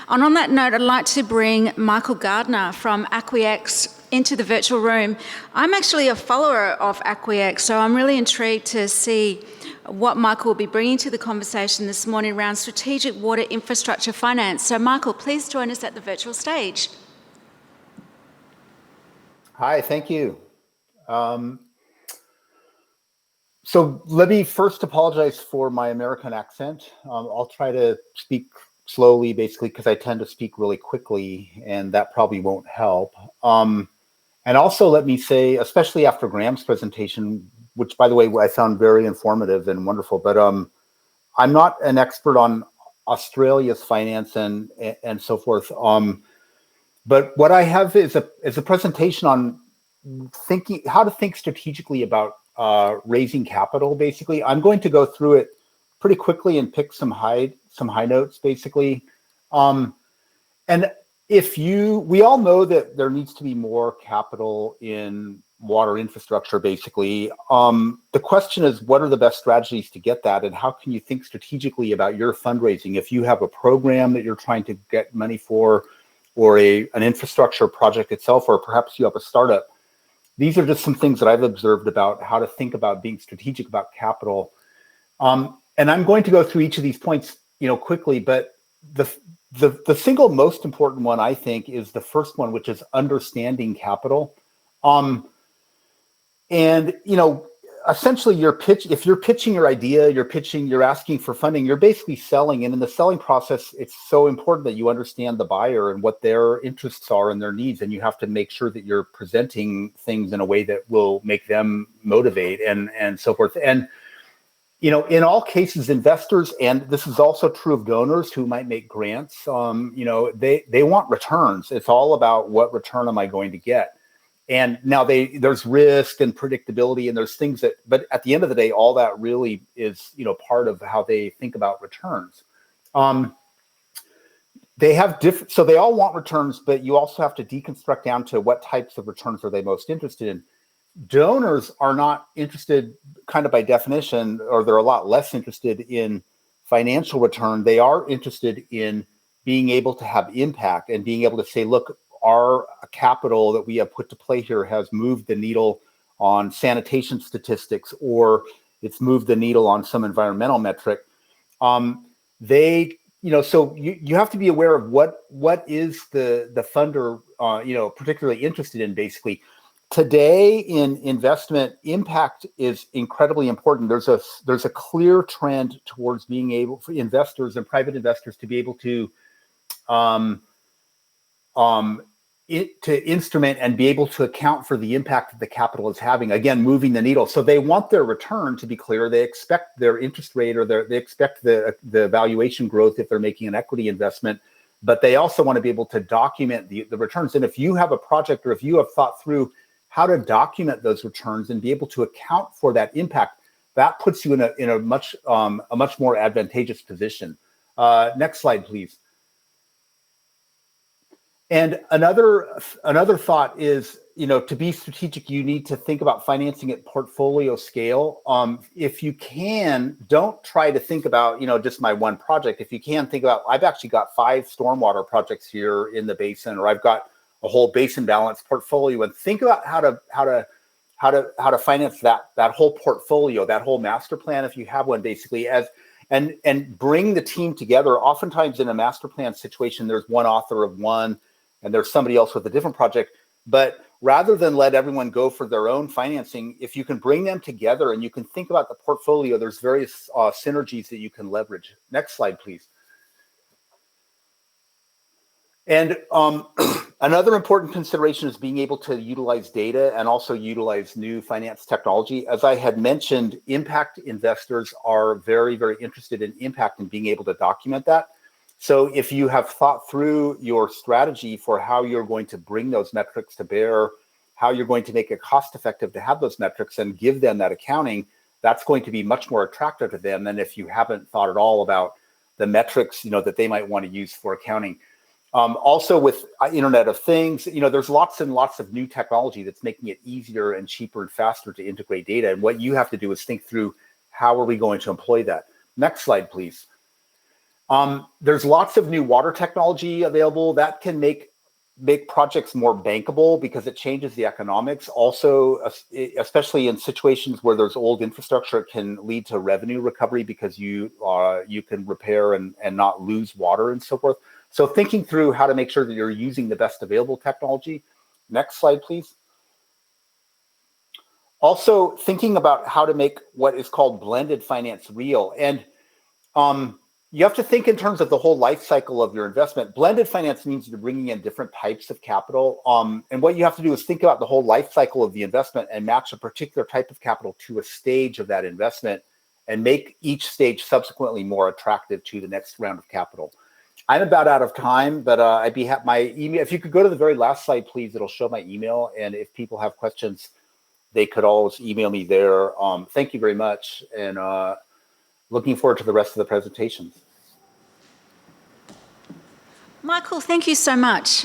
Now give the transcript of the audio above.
And on that note, I'd like to bring Michael Gardner from Acquiex into the virtual room. I'm actually a follower of Acquiex, so I'm really intrigued to see what Michael will be bringing to the conversation this morning around strategic water infrastructure finance. So Michael, please join us at the virtual stage. Hi, thank you. So let me first apologize for my American accent. I'll try to speak slowly, basically, because I tend to speak really quickly, and that probably won't help. And also let me say, especially after Graham's presentation, which, by the way, I found very informative and wonderful, but I'm not an expert on Australia's finance and so forth. But what I have is a presentation on how to think strategically about raising capital. Basically, I'm going to go through it pretty quickly and pick some high notes, basically. And we all know that there needs to be more capital in water infrastructure, basically. The question is, what are the best strategies to get that, and how can you think strategically about your fundraising? If you have a program that you're trying to get money for, or an infrastructure project itself, or perhaps you have a startup. These are just some things that I've observed about how to think about being strategic about capital. And I'm going to go through each of these points, quickly, but the single most important one, I think, is the first one, which is understanding capital. And essentially if you're pitching your idea, you're asking for funding, you're basically selling. And in the selling process, it's so important that you understand the buyer and what their interests are and their needs. And you have to make sure that you're presenting things in a way that will make them motivate and so forth. And, in all cases, investors, and this is also true of donors who might make grants, they want returns. It's all about what return am I going to get? And now there's risk and predictability, and there's things but at the end of the day, all that really is, part of how they think about returns. They have so they all want returns, but you also have to deconstruct down to what types of returns are they most interested in. Donors are not interested, kind of by definition, or they're a lot less interested in financial return. They are interested in being able to have impact and being able to say, look, our capital that we have put to play here has moved the needle on sanitation statistics, or it's moved the needle on some environmental metric. So you have to be aware of what is the funder, particularly interested in. Basically, today in investment, impact is incredibly important. There's a clear trend towards being able for investors and private investors to be able to to instrument and be able to account for the impact that the capital is having, again, moving the needle. So they want their return to be clear. They expect their interest rate, or they expect the valuation growth if they're making an equity investment, but they also want to be able to document the returns. And if you have a project, or if you have thought through how to document those returns and be able to account for that impact, that puts you in a much more advantageous position. Next slide, please. And another thought is, to be strategic, you need to think about financing at portfolio scale. If you can, don't try to think about, just my one project. If you can, think about, I've actually got 5 stormwater projects here in the basin, or I've got a whole basin balance portfolio, and think about how to finance that whole portfolio, that whole master plan, if you have one, basically, and bring the team together. Oftentimes in a master plan situation, there's one author of one, and there's somebody else with a different project. But rather than let everyone go for their own financing, if you can bring them together and you can think about the portfolio, there's various synergies that you can leverage. Next slide, please. And another important consideration is being able to utilize data and also utilize new finance technology. As I had mentioned, impact investors are very, very interested in impact and being able to document that. So if you have thought through your strategy for how you're going to bring those metrics to bear, how you're going to make it cost effective to have those metrics and give them that accounting, that's going to be much more attractive to them than if you haven't thought at all about the metrics, that they might want to use for accounting. Also with Internet of Things, there's lots and lots of new technology that's making it easier and cheaper and faster to integrate data. And what you have to do is think through, how are we going to employ that? Next slide, please. There's lots of new water technology available that can make projects more bankable because it changes the economics. Also, especially in situations where there's old infrastructure, it can lead to revenue recovery because you can repair and not lose water and so forth. So thinking through how to make sure that you're using the best available technology. Next slide, please. Also thinking about how to make what is called blended finance real. And you have to think in terms of the whole life cycle of your investment. Blended finance means you're bringing in different types of capital. And what you have to do is think about the whole life cycle of the investment and match a particular type of capital to a stage of that investment and make each stage subsequently more attractive to the next round of capital. I'm about out of time, but I'd be happy. My email, if you could go to the very last slide, please, it'll show my email. And if people have questions, they could always email me there. Thank you very much. And looking forward to the rest of the presentations. Michael, thank you so much.